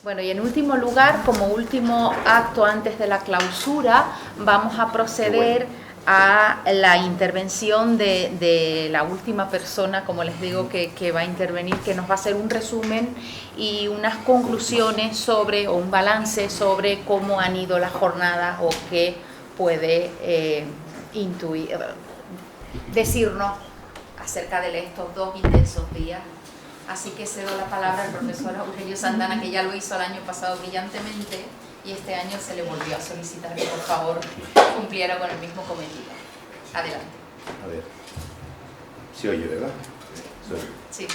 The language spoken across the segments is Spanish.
Bueno, y en último lugar, como último acto antes de la clausura, vamos a proceder a la intervención de la última persona, como les digo, que va a intervenir, que nos va a hacer un resumen y unas conclusiones sobre, o un balance sobre cómo han ido las jornadas o qué puede intuir, decirnos acerca de estos 2 intensos días. Así que cedo la palabra al profesor Eugenio Santana, que ya lo hizo el año pasado brillantemente y este año se le volvió a solicitar que por favor cumpliera con el mismo cometido. Adelante. A ver, ¿se oye, verdad? Sí.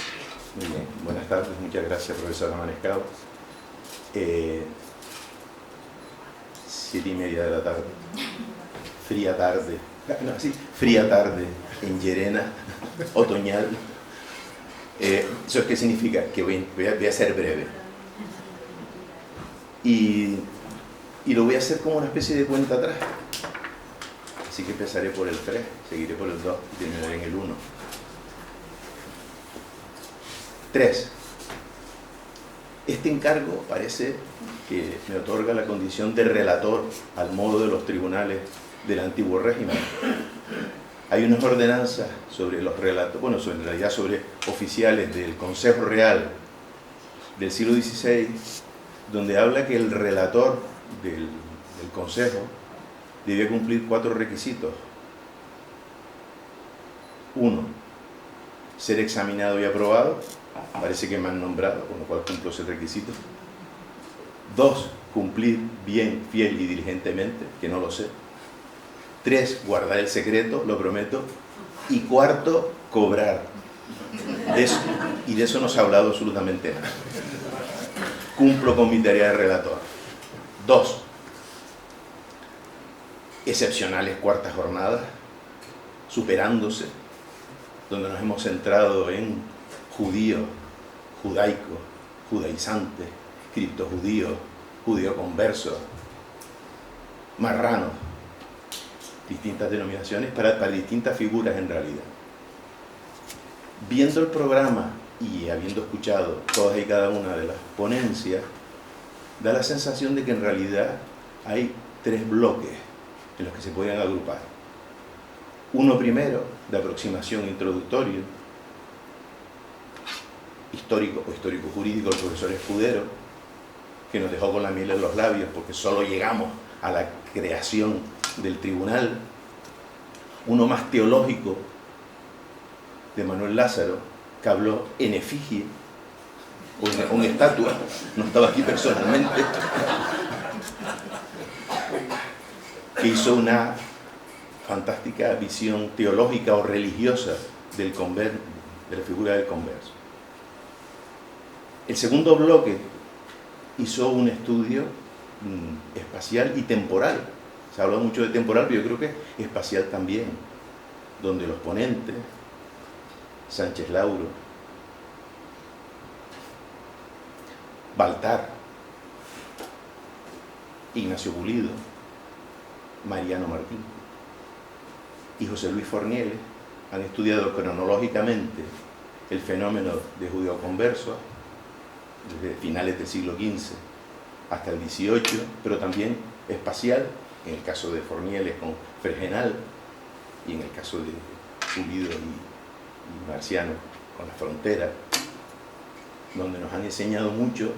Muy bien, buenas tardes, muchas gracias, profesora Manescao. 7:30 de la tarde, fría tarde, fría tarde en Llerena, otoñal. ¿Eso qué significa? Que voy a ser breve. Y lo voy a hacer como una especie de cuenta atrás. Así que empezaré por el 3, seguiré por el 2 y terminaré en el 1. 3. Este encargo parece que me otorga la condición de relator al modo de los tribunales del antiguo régimen. Hay unas ordenanzas sobre los relatos, bueno, en realidad sobre oficiales del Consejo Real del siglo XVI, donde habla que el relator del Consejo debía cumplir 4 requisitos. 1, ser examinado y aprobado, parece que me han nombrado, con lo cual cumplo ese requisito. 2, cumplir bien, fiel y diligentemente, que no lo sé. 3, guardar el secreto, lo prometo. Y 4, cobrar. Y de eso no se ha hablado absolutamente nada. Cumplo con mi tarea de relator. 2, excepcionales cuartas jornadas, superándose, donde nos hemos centrado en judíos, judaicos, judaizantes, criptojudíos, judío-conversos, marranos, distintas denominaciones para distintas figuras en realidad. Viendo el programa y habiendo escuchado todas y cada una de las ponencias, da la sensación de que en realidad hay 3 bloques en los que se pueden agrupar. Uno primero, de aproximación introductoria, histórico o histórico-jurídico, el profesor Escudero, que nos dejó con la miel en los labios porque solo llegamos a la creación del tribunal. Uno más teológico, de Manuel Lázaro, que habló en efigie, o en estatua, no estaba aquí personalmente, que hizo una fantástica visión teológica o religiosa del de la figura del converso. El segundo bloque hizo un estudio espacial y temporal. Se ha hablado mucho de temporal, pero yo creo que espacial también, donde los ponentes, Sánchez Lauro, Baltar, Ignacio Pulido, Mariano Martín y José Luis Fornieles han estudiado cronológicamente el fenómeno de judeo-converso desde finales del siglo XV hasta el XVIII, pero también espacial, en el caso de Fornieles con Fregenal y en el caso de Pulido y Marciano con la frontera, donde nos han enseñado mucho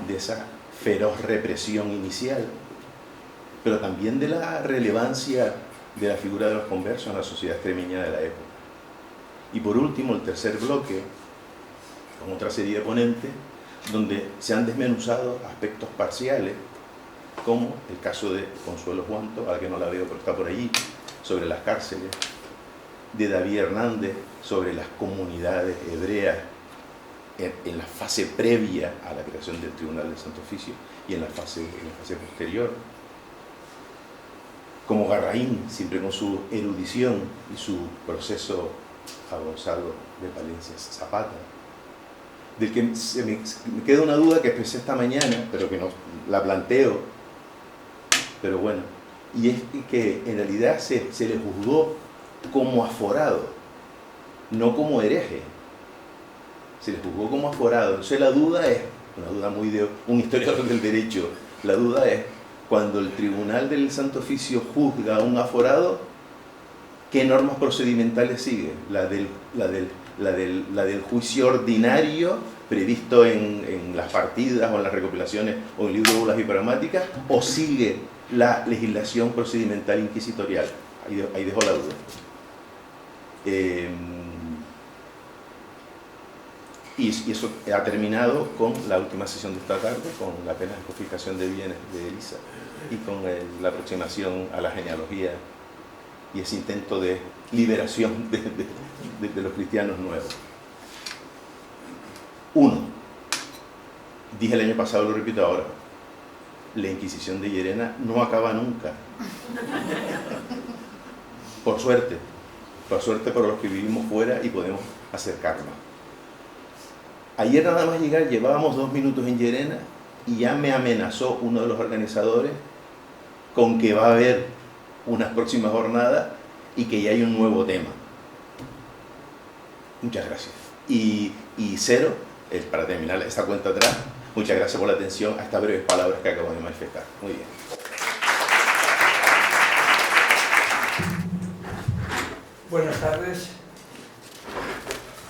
de esa feroz represión inicial, pero también de la relevancia de la figura de los conversos en la sociedad extremeña de la época. Y por último, el tercer bloque, con otra serie de ponentes, donde se han desmenuzado aspectos parciales, como el caso de Consuelo Juanto, a la que no la veo pero está por allí, sobre las cárceles, de David Hernández, sobre las comunidades hebreas en la fase previa a la creación del Tribunal del Santo Oficio y en la fase posterior, como Garraín, siempre con su erudición y su proceso a Gonzalo de Palencia Zapata, del que me queda una duda que empecé esta mañana, pero que no la planteo, pero bueno, y es que en realidad se le juzgó como aforado, no como hereje. Se le juzgó como aforado. Entonces la duda es, una duda muy de un historiador del derecho. La duda es, cuando el Tribunal del Santo Oficio juzga a un aforado, ¿qué normas procedimentales sigue? ¿La del juicio ordinario previsto en las partidas o en las recopilaciones o en el libro de bulas y pragmáticas, o sigue la legislación procedimental inquisitorial? Ahí dejo la duda. Y eso ha terminado con la última sesión de esta tarde, con la pena de confiscación de bienes de Elisa y con la aproximación a la genealogía y ese intento de liberación de los cristianos nuevos. Uno, dije el año pasado, lo repito ahora, la Inquisición de Llerena no acaba nunca. Por suerte para los que vivimos fuera y podemos acercarnos. Ayer nada más llegar, llevábamos 2 minutos en Llerena y ya me amenazó uno de los organizadores con que va a haber unas próximas jornadas y que ya hay un nuevo tema. Muchas gracias. Y Cero, para terminar esta cuenta atrás, muchas gracias por la atención a estas breves palabras que acabo de manifestar. Muy bien. Buenas tardes.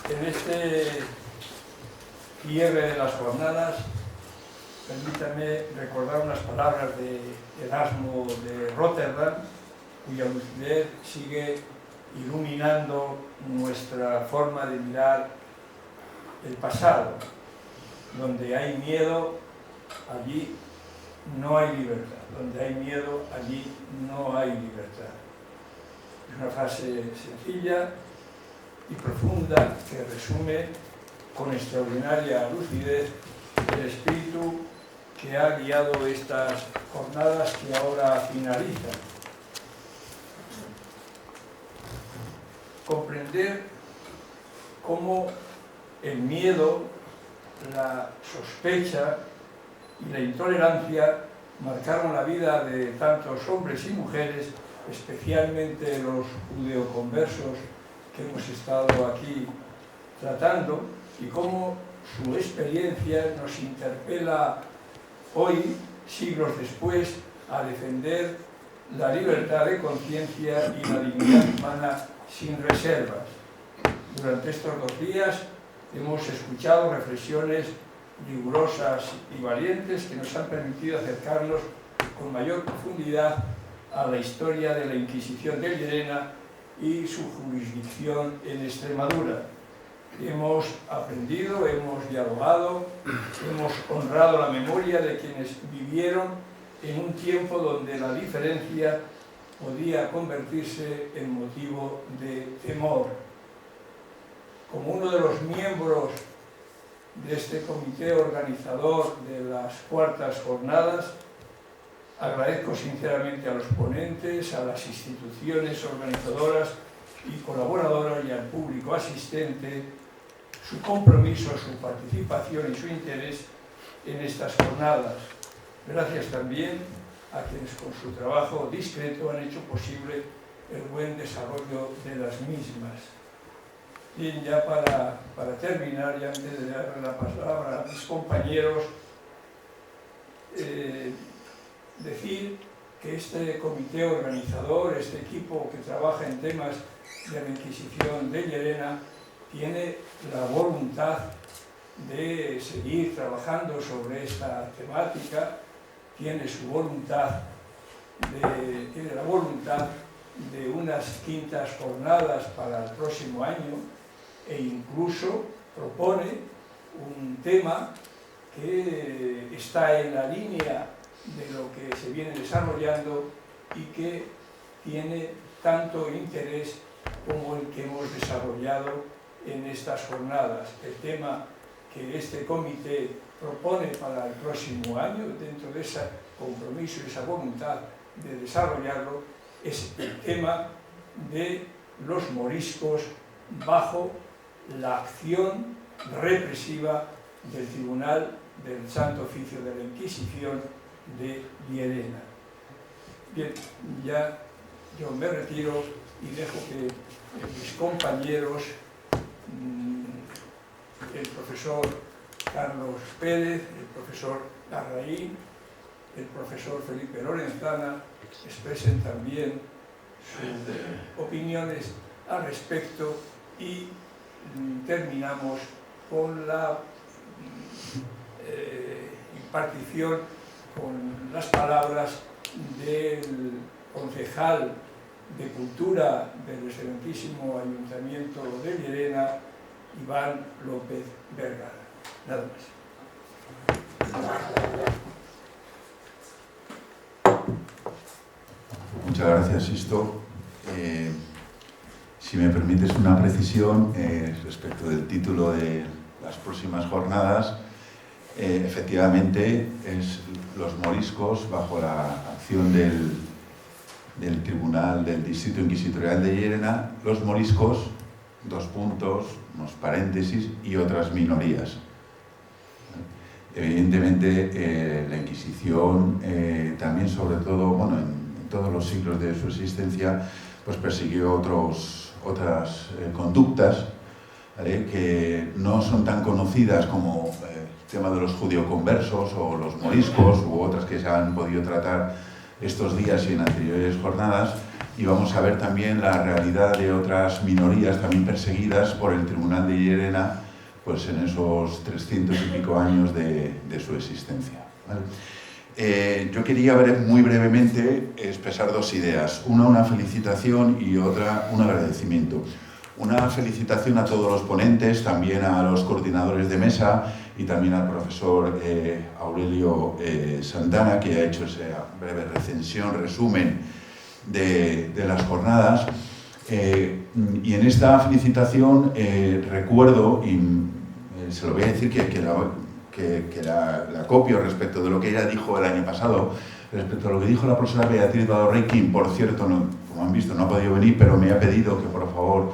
En este cierre de las jornadas, permítame recordar unas palabras de Erasmo de Rotterdam, cuya lucidez sigue iluminando nuestra forma de mirar el pasado. Donde hay miedo, allí no hay libertad. Donde hay miedo, allí no hay libertad. Es una frase sencilla y profunda que resume con extraordinaria lucidez el espíritu que ha guiado estas jornadas que ahora finalizan. Comprender cómo el miedo, la sospecha y la intolerancia marcaron la vida de tantos hombres y mujeres, especialmente los judeoconversos que hemos estado aquí tratando, y cómo su experiencia nos interpela hoy, siglos después, a defender la libertad de conciencia y la dignidad humana sin reservas. Durante estos 2 días hemos escuchado reflexiones rigurosas y valientes que nos han permitido acercarnos con mayor profundidad a la historia de la Inquisición de Llerena y su jurisdicción en Extremadura. Hemos aprendido, hemos dialogado, hemos honrado la memoria de quienes vivieron en un tiempo donde la diferencia podía convertirse en motivo de temor. Como uno de los miembros de este comité organizador de las cuartas jornadas, agradezco sinceramente a los ponentes, a las instituciones organizadoras y colaboradoras y al público asistente su compromiso, su participación y su interés en estas jornadas. Gracias también a quienes con su trabajo discreto han hecho posible el buen desarrollo de las mismas. Bien, ya para terminar, y antes de darle la palabra a mis compañeros, decir que este comité organizador, este equipo que trabaja en temas de la Inquisición de Llerena, tiene la voluntad de seguir trabajando sobre esta temática, tiene la voluntad de unas quintas jornadas para el próximo año e incluso propone un tema que está en la línea de lo que se viene desarrollando y que tiene tanto interés como el que hemos desarrollado en estas jornadas. El tema que este comité propone para el próximo año, dentro de ese compromiso y esa voluntad de desarrollarlo, es el tema de los moriscos bajo la acción represiva del Tribunal del Santo Oficio de la Inquisición de Llerena. Bien, ya yo me retiro y dejo que mis compañeros, el profesor Carlos Pérez, el profesor Larraín, el profesor Felipe Lorenzana expresen también sus opiniones al respecto y terminamos con la impartición, con las palabras del concejal de Cultura del excelentísimo Ayuntamiento de Llerena, Iván López Vergara. Nada más. Muchas gracias, Sisto. Si me permites una precisión respecto del título de las próximas jornadas, efectivamente es los moriscos bajo la acción del Tribunal del Distrito Inquisitorial de Llerena, los moriscos, dos puntos, unos paréntesis, y otras minorías. Evidentemente la Inquisición también, sobre todo, bueno, en todos los siglos de su existencia, pues persiguió otras conductas, ¿vale?, que no son tan conocidas como el tema de los judioconversos o los moriscos u otras que se han podido tratar estos días y en anteriores jornadas, y vamos a ver también la realidad de otras minorías también perseguidas por el Tribunal de Llerena, pues en esos 300 y pico años de su existencia, ¿vale? Yo quería muy brevemente expresar dos ideas, una felicitación y otra un agradecimiento. Una felicitación a todos los ponentes, también a los coordinadores de mesa y también al profesor Aurelio Santana, que ha hecho esa breve resumen de las jornadas. Y en esta felicitación recuerdo, y se lo voy a decir que la copio respecto de lo que ella dijo el año pasado, respecto a lo que dijo la profesora Beatriz Badorrey, quien, por cierto, como han visto, no ha podido venir, pero me ha pedido que por favor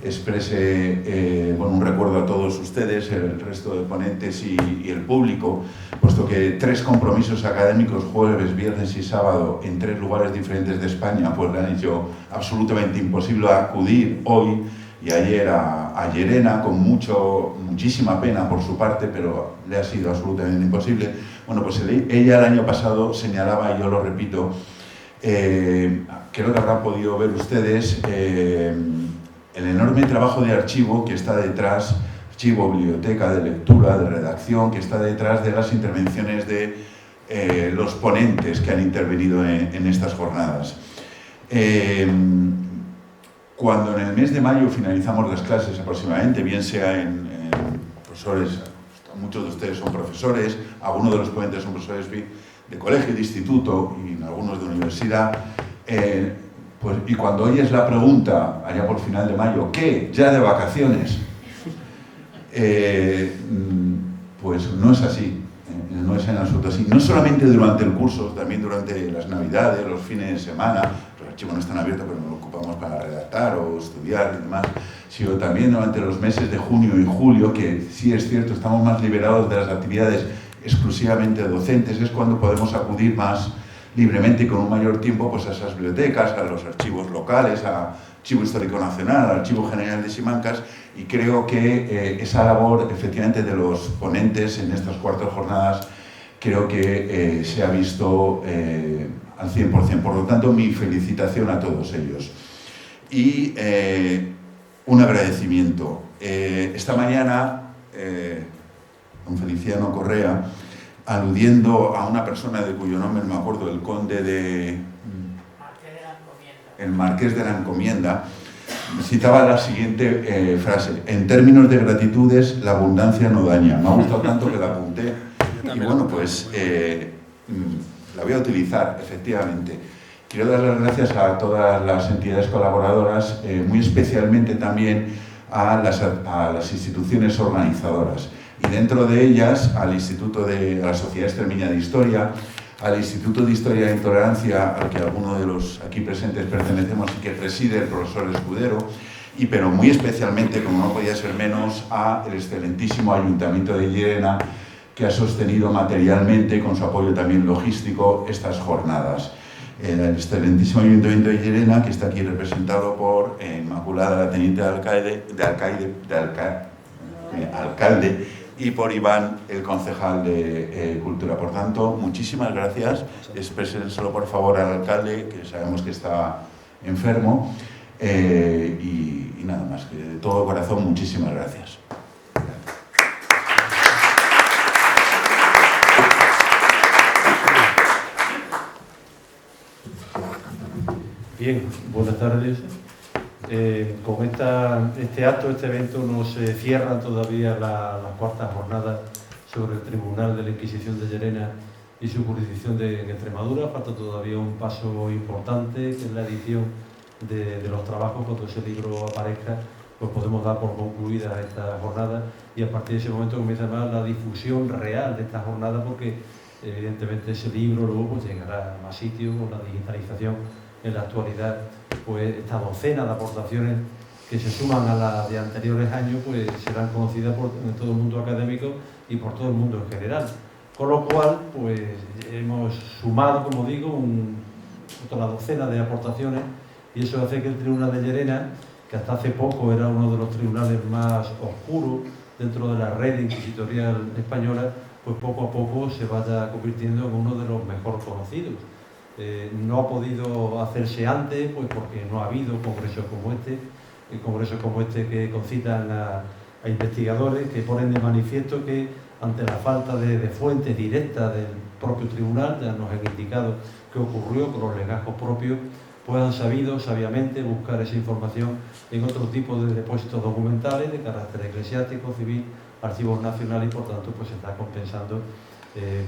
exprese un recuerdo a todos ustedes, el resto de ponentes y el público, puesto que 3 compromisos académicos, jueves, viernes y sábado, en 3 lugares diferentes de España, pues le han hecho absolutamente imposible acudir hoy y ayer a Llerena, con muchísima pena por su parte, pero le ha sido absolutamente imposible. Bueno, pues ella el año pasado señalaba, y yo lo repito, creo que habrán podido ver ustedes el enorme trabajo de archivo que está detrás, archivo, biblioteca, de lectura, de redacción, que está detrás de las intervenciones de los ponentes que han intervenido en estas jornadas. Cuando en el mes de mayo finalizamos las clases aproximadamente, bien sea en profesores, muchos de ustedes son profesores, algunos de los ponentes son profesores de colegio, de instituto y en algunos de universidad, pues, y cuando oyes la pregunta, allá por final de mayo, ¿qué? ¿Ya de vacaciones? Pues no es así, no es en absoluto así. No solamente durante el curso, también durante las navidades, los fines de semana, los archivos no están abiertos, pero nos ocupamos para redactar o estudiar y demás, sino también durante los meses de junio y julio, que sí es cierto, estamos más liberados de las actividades exclusivamente docentes, es cuando podemos acudir más libremente y con un mayor tiempo pues a esas bibliotecas, a los archivos locales, al Archivo Histórico Nacional, al Archivo General de Simancas, y creo que esa labor efectivamente de los ponentes en estas 4 jornadas creo que se ha visto al 100%. Por lo tanto, mi felicitación a todos ellos. Y un agradecimiento. Esta mañana, don Feliciano Correa, aludiendo a una persona de cuyo nombre no me acuerdo, el conde de... el marqués de la Encomienda, citaba la siguiente frase: en términos de gratitudes, la abundancia no daña. Me ha gustado tanto que la apunté y bueno, pues la voy a utilizar, efectivamente. Quiero dar las gracias a todas las entidades colaboradoras, muy especialmente también a las instituciones organizadoras, y dentro de ellas al Instituto de la Sociedad Extremeña de Historia, al Instituto de Historia e Intolerancia, al que algunos de los aquí presentes pertenecemos y que preside el profesor Escudero, pero muy especialmente, como no podía ser menos, al excelentísimo Ayuntamiento de Llerena, que ha sostenido materialmente, con su apoyo también logístico, estas jornadas. El excelentísimo Ayuntamiento de Llerena, que está aquí representado por Inmaculada, la teniente alcalde y por Iván, el concejal de Cultura. Por tanto, muchísimas gracias. Exprésenselo por favor al alcalde, que sabemos que está enfermo. Y nada más, que de todo corazón, muchísimas gracias. Bien, buenas tardes. Con este acto, este evento, no se cierran todavía las cuartas jornadas sobre el Tribunal de la Inquisición de Llerena y su jurisdicción en Extremadura. Falta todavía un paso importante, que es la edición de los trabajos. Cuando ese libro aparezca, pues podemos dar por concluida esta jornada, y a partir de ese momento comienza más la difusión real de esta jornada, porque evidentemente ese libro luego pues llegará a más sitios con la digitalización. En la actualidad, pues esta docena de aportaciones que se suman a las de anteriores años, pues serán conocidas en todo el mundo académico y por todo el mundo en general. Con lo cual, pues hemos sumado, como digo, otra docena de aportaciones, y eso hace que el Tribunal de Llerena, que hasta hace poco era uno de los tribunales más oscuros dentro de la red inquisitorial española, pues poco a poco se vaya convirtiendo en uno de los mejor conocidos. No ha podido hacerse antes, pues porque no ha habido congresos como este que concitan a investigadores, que ponen de manifiesto que ante la falta de fuentes directas del propio tribunal, ya nos han indicado qué ocurrió con los legajos propios, pues han sabido sabiamente buscar esa información en otro tipo de depósitos documentales de carácter eclesiástico, civil, archivos nacionales, y por tanto pues se está compensando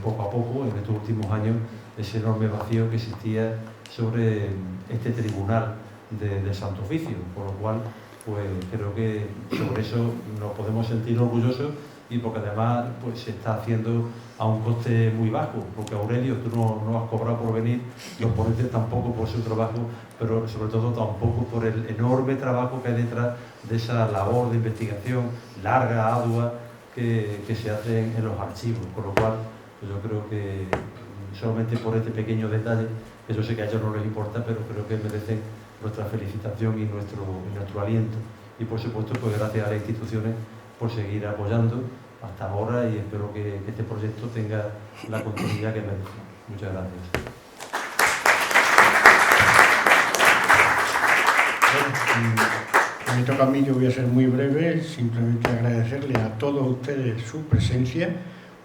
poco a poco en estos últimos años ese enorme vacío que existía sobre este tribunal del Santo Oficio, por lo cual pues creo que sobre eso nos podemos sentir orgullosos, y porque además pues se está haciendo a un coste muy bajo, porque Aurelio, tú no has cobrado por venir, los ponentes tampoco por su trabajo, pero sobre todo tampoco por el enorme trabajo que hay detrás de esa labor de investigación larga, ardua, que se hace en los archivos, con lo cual pues yo creo que solamente por este pequeño detalle, eso sé que a ellos no les importa, pero creo que merecen nuestra felicitación y nuestro aliento. Y por supuesto, pues gracias a las instituciones por seguir apoyando hasta ahora, y espero que este proyecto tenga la continuidad que merece. Muchas gracias. Me toca a mí, yo voy a ser muy breve, simplemente agradecerle a todos ustedes su presencia,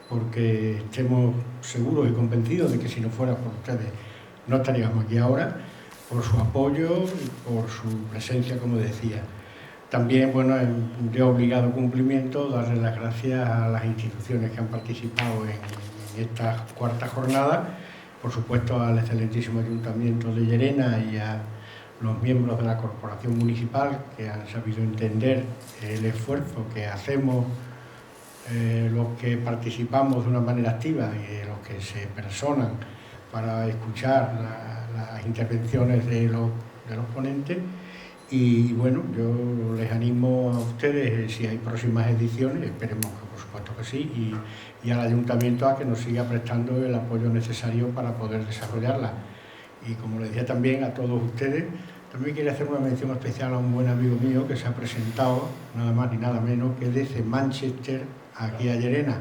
porque estemos seguros y convencidos de que si no fuera por ustedes no estaríamos aquí ahora, por su apoyo y por su presencia, como decía. También, bueno, de obligado cumplimiento, darle las gracias a las instituciones que han participado en esta cuarta jornada, por supuesto al excelentísimo Ayuntamiento de Llerena y a los miembros de la Corporación Municipal, que han sabido entender el esfuerzo que hacemos los que participamos de una manera activa y los que se personan para escuchar las intervenciones de los ponentes. Y bueno, yo les animo a ustedes, si hay próximas ediciones, esperemos que por supuesto que sí, y al Ayuntamiento a que nos siga prestando el apoyo necesario para poder desarrollarla. Y como les decía también a todos ustedes, también quería hacer una mención especial a un buen amigo mío que se ha presentado, nada más ni nada menos que desde Manchester, aquí a Llerena,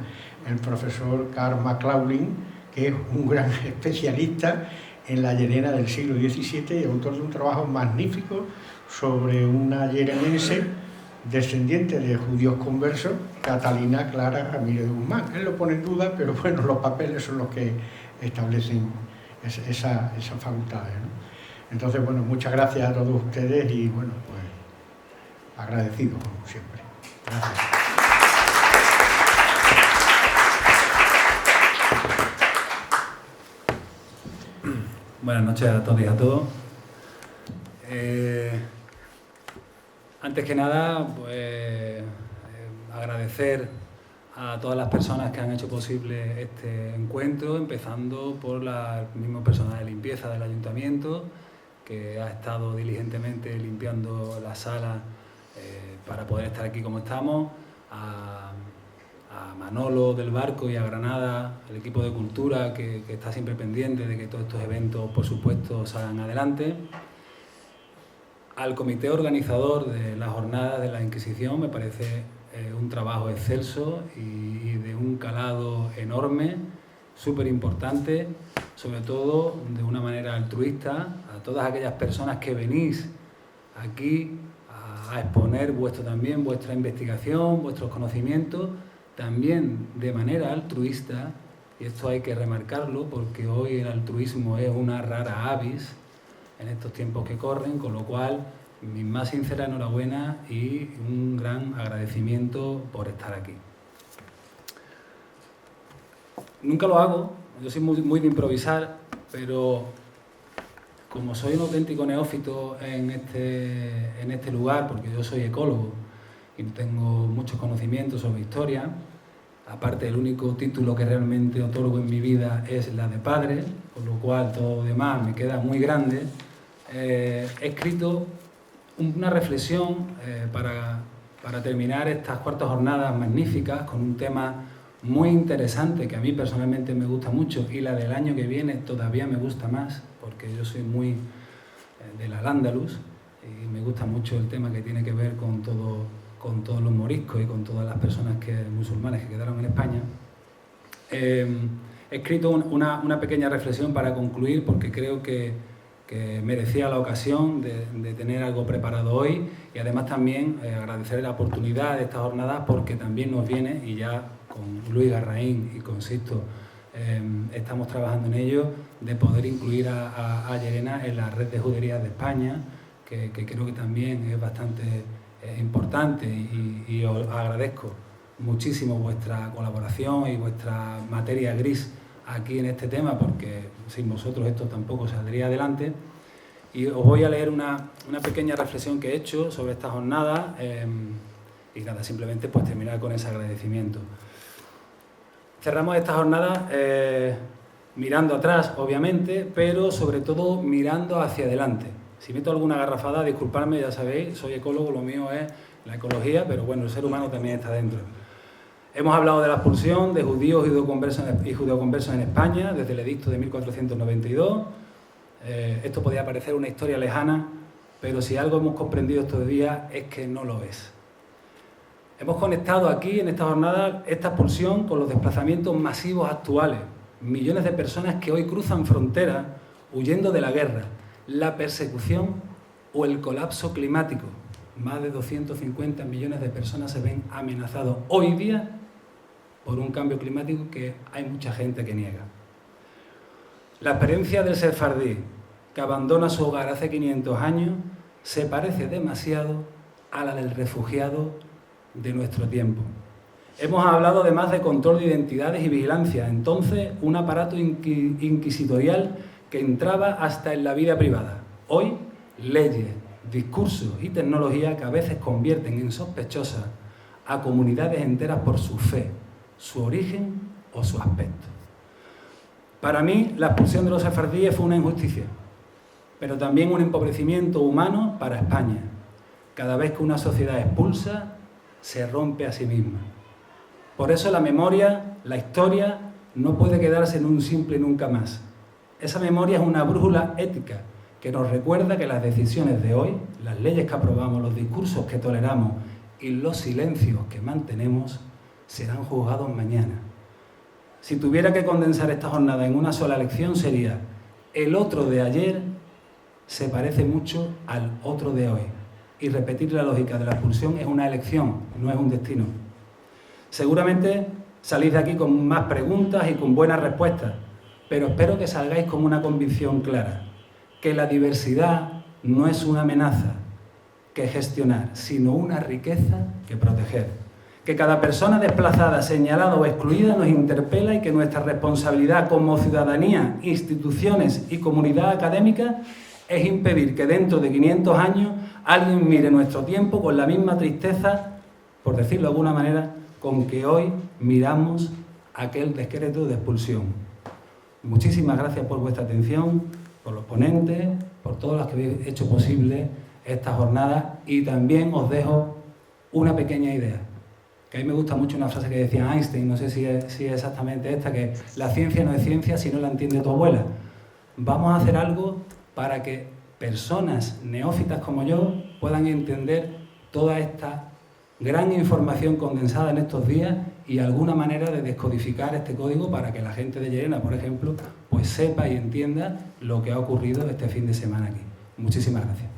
el profesor Carl McLaughlin, que es un gran especialista en la Llerena del siglo XVII y autor de un trabajo magnífico sobre una llerenense descendiente de judíos conversos, Catalina Clara Ramírez de Guzmán. Él lo pone en duda, pero bueno, los papeles son los que establecen esas facultades, ¿no? Entonces, bueno, muchas gracias a todos ustedes y, bueno, pues agradecido como siempre. Gracias. Buenas noches a todos y a todos. Antes que nada, pues agradecer a todas las personas que han hecho posible este encuentro, empezando por el mismo personal de limpieza del Ayuntamiento, que ha estado diligentemente limpiando la sala para poder estar aquí como estamos, a Manolo del Barco y a Granada, el equipo de cultura que está siempre pendiente de que todos estos eventos, por supuesto, salgan adelante. Al comité organizador de la jornada de la Inquisición, me parece un trabajo excelso y de un calado enorme, súper importante, sobre todo de una manera altruista, a todas aquellas personas que venís aquí a exponer vuestra investigación, vuestros conocimientos, también de manera altruista, y esto hay que remarcarlo porque hoy el altruismo es una rara avis en estos tiempos que corren, con lo cual mi más sincera enhorabuena y un gran agradecimiento por estar aquí. Nunca lo hago, yo soy muy de improvisar, pero como soy un auténtico neófito en este lugar, porque yo soy ecólogo y tengo muchos conocimientos sobre historia, aparte el único título que realmente otorgo en mi vida es la de padre, con lo cual todo lo demás me queda muy grande, he escrito una reflexión para terminar estas cuartas jornadas magníficas con un tema muy interesante que a mí personalmente me gusta mucho y la del año que viene todavía me gusta más porque yo soy muy del Al-Ándalus y me gusta mucho el tema que tiene que ver con todos los moriscos y con todas las personas musulmanes que quedaron en España. He escrito una pequeña reflexión para concluir porque creo que merecía la ocasión de tener algo preparado hoy y además también agradecer la oportunidad de estas jornadas porque también nos viene, y ya con Luis Garraín y con Sixto estamos trabajando en ello, de poder incluir a Llerena en la red de juderías de España, que creo que también es bastante importante y os agradezco muchísimo vuestra colaboración y vuestra materia gris aquí en este tema, porque sin vosotros esto tampoco saldría adelante. Y os voy a leer una pequeña reflexión que he hecho sobre esta jornada y nada, simplemente pues terminar con ese agradecimiento. Cerramos esta jornada mirando atrás, obviamente, pero sobre todo mirando hacia adelante. Si meto alguna garrafada, disculpadme, ya sabéis, soy ecólogo, lo mío es la ecología, pero bueno, el ser humano también está dentro. Hemos hablado de la expulsión de judíos y judeoconversos en España desde el edicto de 1492. Esto podría parecer una historia lejana, pero si algo hemos comprendido estos días es que no lo es. Hemos conectado aquí, en esta jornada, esta expulsión con los desplazamientos masivos actuales. Millones de personas que hoy cruzan fronteras huyendo de la guerra, la persecución o el colapso climático. Más de 250 millones de personas se ven amenazados hoy día por un cambio climático que hay mucha gente que niega. La experiencia del sefardí, que abandona su hogar hace 500 años, se parece demasiado a la del refugiado de nuestro tiempo. Hemos hablado además de control de identidades y vigilancia, entonces un aparato inquisitorial que entraba hasta en la vida privada. Hoy, leyes, discursos y tecnología que a veces convierten en sospechosas a comunidades enteras por su fe, su origen o su aspecto. Para mí, la expulsión de los sefardíes fue una injusticia, pero también un empobrecimiento humano para España. Cada vez que una sociedad expulsa, se rompe a sí misma. Por eso la memoria, la historia, no puede quedarse en un simple nunca más. Esa memoria es una brújula ética que nos recuerda que las decisiones de hoy, las leyes que aprobamos, los discursos que toleramos y los silencios que mantenemos serán juzgados mañana. Si tuviera que condensar esta jornada en una sola lección sería: el otro de ayer se parece mucho al otro de hoy. Y repetir la lógica de la expulsión es una elección, no es un destino. Seguramente salís de aquí con más preguntas y con buenas respuestas, pero espero que salgáis con una convicción clara, que la diversidad no es una amenaza que gestionar, sino una riqueza que proteger. Que cada persona desplazada, señalada o excluida nos interpela y que nuestra responsabilidad como ciudadanía, instituciones y comunidad académica es impedir que dentro de 500 años alguien mire nuestro tiempo con la misma tristeza, por decirlo de alguna manera, con que hoy miramos aquel decreto de expulsión. Muchísimas gracias por vuestra atención, por los ponentes, por todos los que habéis hecho posible esta jornada, y también os dejo una pequeña idea. Que a mí me gusta mucho una frase que decía Einstein, no sé si es exactamente esta, que la ciencia no es ciencia si no la entiende tu abuela. Vamos a hacer algo para que personas neófitas como yo puedan entender toda esta gran información condensada en estos días y alguna manera de descodificar este código para que la gente de Llerena, por ejemplo, pues sepa y entienda lo que ha ocurrido este fin de semana aquí. Muchísimas gracias.